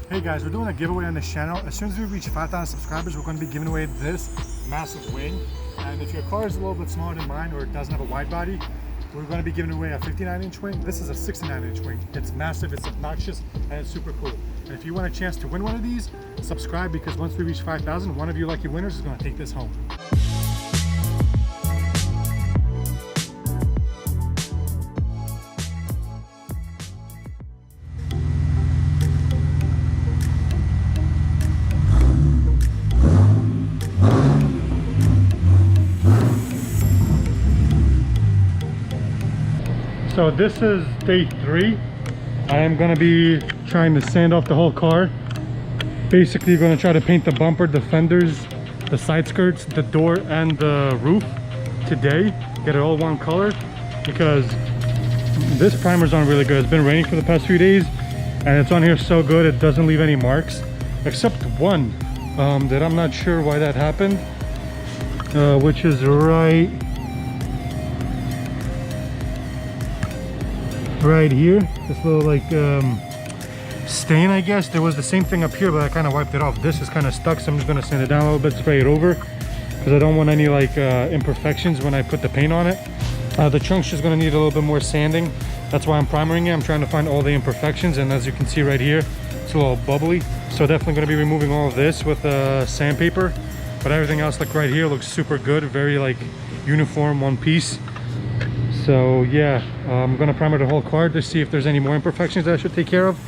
Hey guys, we're doing a giveaway on this channel. As soon as we reach 5,000 subscribers, we're going to be giving away this massive wing. And if your car is a little bit smaller than mine or it doesn't have a wide body, we're going to be giving away a 59-inch wing. This is a 69-inch wing. It's massive, it's obnoxious, and it's super cool. And if you want a chance to win one of these, subscribe, because once we reach 5,000, one of you lucky winners is going to take this home. So this is day 3. I am going to be trying to sand off the whole car. Basically going to try to paint the bumper, the fenders, the side skirts, the door and the roof today. Get it all one color because this primer's on really good. It's been raining for the past few days and it's on here so good it doesn't leave any marks except one that I'm not sure why that happened, which is right here, this little like stain, I guess. There was the same thing up here, but I kind of wiped it off. This is kind of stuck, so I'm just going to sand it down a little bit, spray it over, because I don't want any like imperfections when I put the paint on it. The trunk's just going to need a little bit more sanding. That's why I'm primering it. I'm trying to find all the imperfections, and as you can see right here, it's a little bubbly. So definitely going to be removing all of this with sandpaper, but everything else, like right here, looks super good, very like uniform, one piece. So yeah, I'm gonna primer the whole car to see if there's any more imperfections that I should take care of.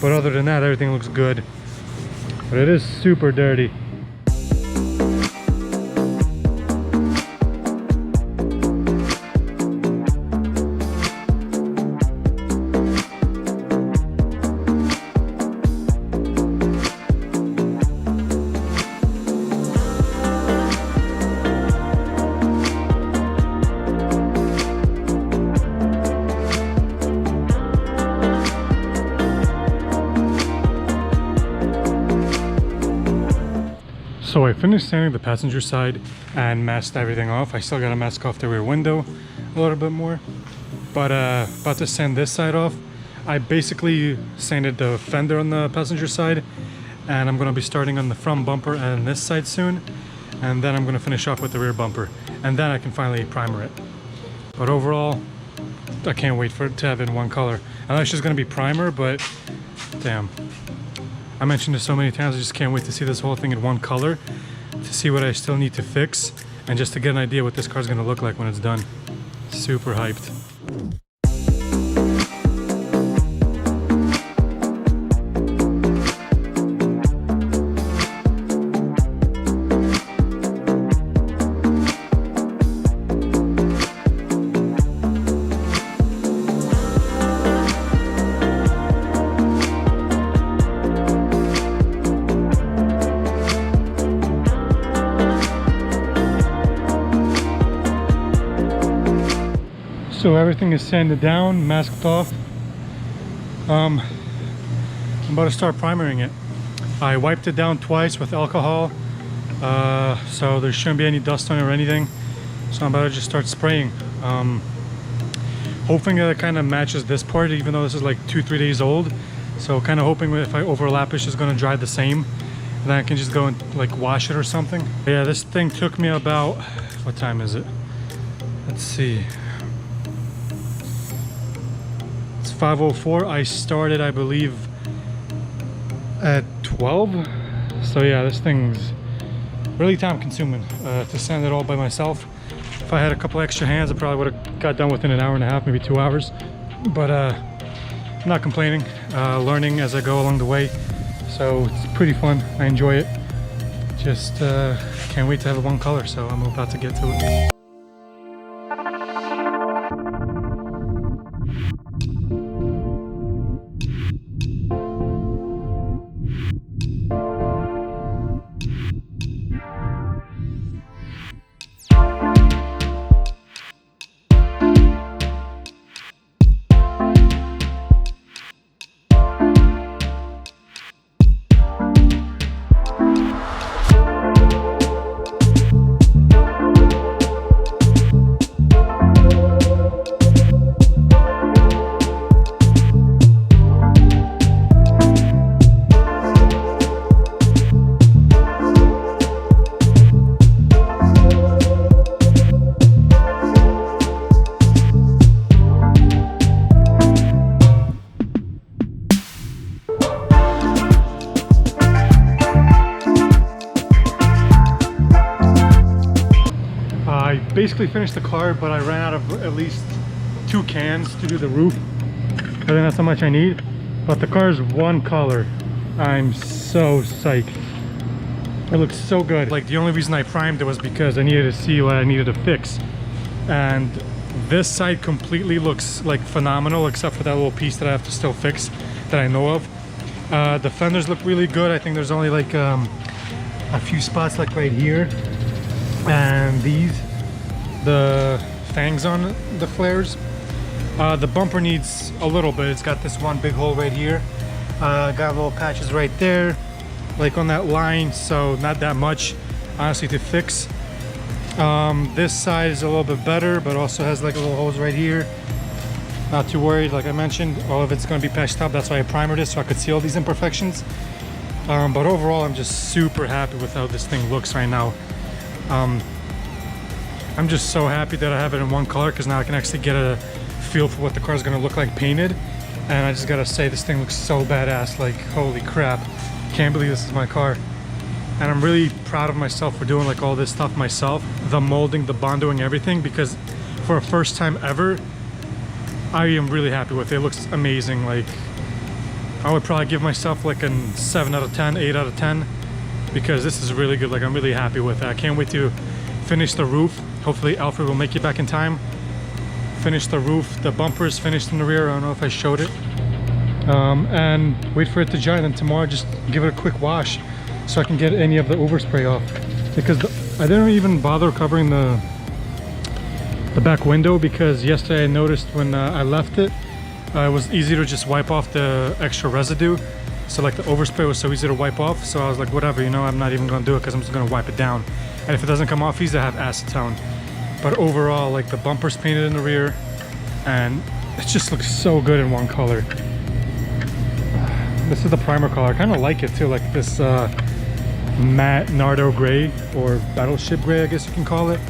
But other than that, everything looks good. But it is super dirty. So I finished sanding the passenger side and masked everything off. I still gotta mask off the rear window a little bit more, but about to sand this side off. I basically sanded the fender on the passenger side, and I'm gonna be starting on the front bumper and this side soon, and then I'm gonna finish off with the rear bumper, and then I can finally primer it. But overall, I can't wait for it to have it in one color. I know it's just gonna be primer, but damn. I mentioned this so many times, I just can't wait to see this whole thing in one color, to see what I still need to fix, and just to get an idea what this car's gonna look like when it's done. Super hyped. So everything is sanded down, masked off. I'm about to start primering it. I wiped it down twice with alcohol, so there shouldn't be any dust on it or anything. So I'm about to just start spraying. Hoping that it kind of matches this part, even though this is like 2-3 days old. So kind of hoping if I overlap, it's just going to dry the same. And then I can just go and like wash it or something. But yeah, this thing took me about, what time is it? Let's see. 5:04. I started, I believe, at 12. So yeah, this thing's really time consuming to sand it all by myself. If I had a couple extra hands, I probably would have got done within an hour and a half, maybe 2 hours. But I'm not complaining, learning as I go along the way. So it's pretty fun, I enjoy it. Just can't wait to have it one color, so I'm about to get to it. basically finished the car, but I ran out of at least 2 cans to do the roof. I think that's how much I need. But the car is one color. I'm so psyched. It looks so good. Like, the only reason I primed it was because I needed to see what I needed to fix. And this side completely looks like phenomenal, except for that little piece that I have to still fix that I know of. The fenders look really good. I think there's only like a few spots like right here. And these, the fangs on the flares. The bumper needs a little bit. It's got this one big hole right here. Got little patches right there, like on that line, so not that much honestly to fix. This side is a little bit better, but also has like little holes right here. Not too worried, like I mentioned, all of it's going to be patched up. That's why I primered it, so I could see all these imperfections. But overall, I'm just super happy with how this thing looks right now. I'm just so happy that I have it in one color, because now I can actually get a feel for what the car is going to look like painted. And I just gotta say, this thing looks so badass. Like, holy crap, can't believe this is my car. And I'm really proud of myself for doing like all this stuff myself, the molding, the bondoing, everything, because for a first time ever, I am really happy with it. It looks amazing. Like, I would probably give myself like a 7 out of 10, 8 out of 10, because this is really good. Like, I'm really happy with it. I can't wait to finish the roof. Hopefully Alfred will make it back in time. Finish the roof. The bumper is finished in the rear. I don't know if I showed it. And wait for it to dry, and then tomorrow just give it a quick wash so I can get any of the overspray off, because I didn't even bother covering the back window, because yesterday I noticed when I left it, it was easy to just wipe off the extra residue. So like the overspray was so easy to wipe off, so I was like, whatever, you know, I'm not even gonna do it, because I'm just gonna wipe it down, and if it doesn't come off easy, I have acetone. But overall, like, the bumper's painted in the rear, and it just looks so good in one color. This is the primer color. I kind of like it too, like this matte Nardo gray, or battleship gray, I guess you can call it.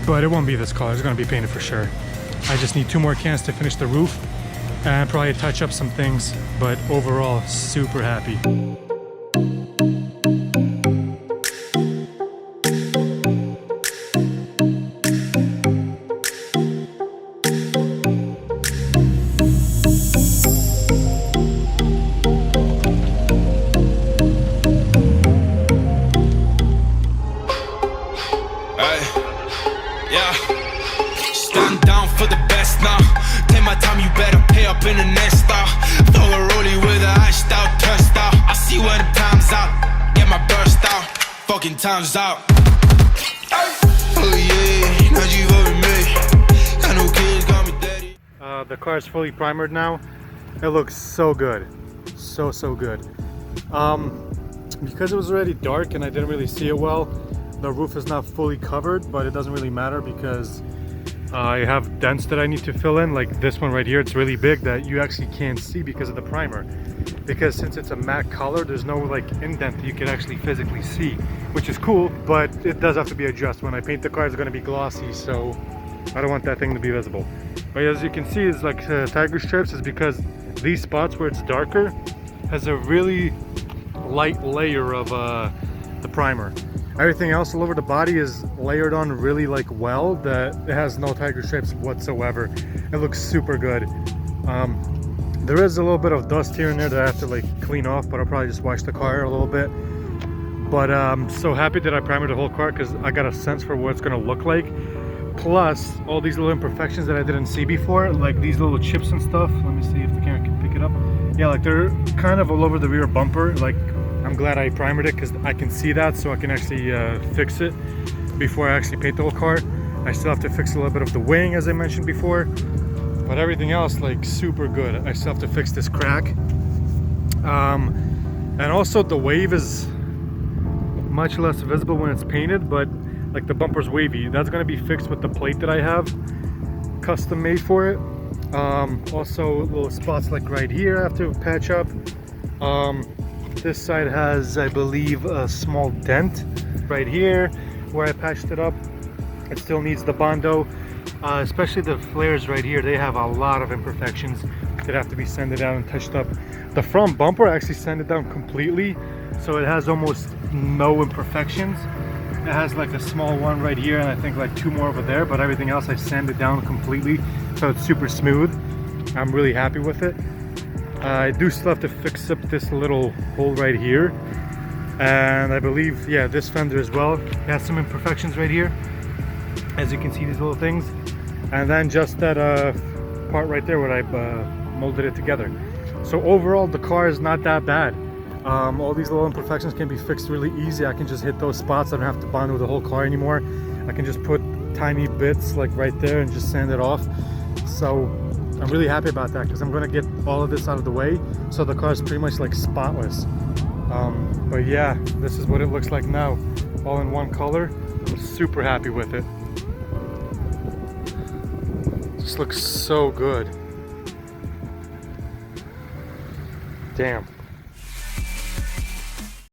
But it won't be this color. It's going to be painted for sure. I just need 2 more cans to finish the roof and probably touch up some things. But overall, super happy. Time's out. Oh yeah, now you over me. I know kids got me daddy. The car is fully primered now. It looks so good, so good. Because it was already dark and I didn't really see it well, the roof is not fully covered, but it doesn't really matter because I have dents that I need to fill in, like this one right here. It's really big that you actually can't see because of the primer. Because since it's a matte color, there's no like indent that you can actually physically see, which is cool, but it does have to be addressed. When I paint the car, it's going to be glossy, so I don't want that thing to be visible. But as you can see, it's like tiger stripes is because these spots where it's darker has a really light layer of the primer. Everything else all over the body is layered on really like well, that it has no tiger stripes whatsoever. It looks super good. There is a little bit of dust here and there that I have to like clean off, but I'll probably just wash the car a little bit. But I'm so happy that I primered the whole car, because I got a sense for what it's going to look like. Plus all these little imperfections that I didn't see before, like these little chips and stuff. Let me see if the camera can pick it up. Yeah, like they're kind of all over the rear bumper. Like, I'm glad I primered it because I can see that, so I can actually fix it before I actually paint the whole car. I still have to fix a little bit of the wing, as I mentioned before. But everything else, like, super good. I still have to fix this crack. And also the wave is much less visible when it's painted, but like the bumper's wavy. That's gonna be fixed with the plate that I have custom made for it. Also little spots like right here I have to patch up. This side has, I believe, a small dent right here where I patched it up. It still needs the bondo. Especially the flares right here, they have a lot of imperfections that have to be sanded down and touched up. The front bumper I actually sanded down completely, so it has almost no imperfections. It has like a small one right here and I think like 2 more over there, but everything else I sanded down completely so it's super smooth. I'm really happy with it. I do still have to fix up this little hole right here, and I believe, yeah, this fender as well. It has some imperfections right here, as you can see, these little things, and then just that part right there where I molded it together. So overall the car is not that bad. All these little imperfections can be fixed really easy. I can just hit those spots. I don't have to bond with the whole car anymore. I can just put tiny bits like right there and just sand it off. So I'm really happy about that because I'm going to get all of this out of the way, so the car is pretty much like spotless. But yeah, this is what it looks like now, all in one color. I'm super happy with it. This looks so good. Damn.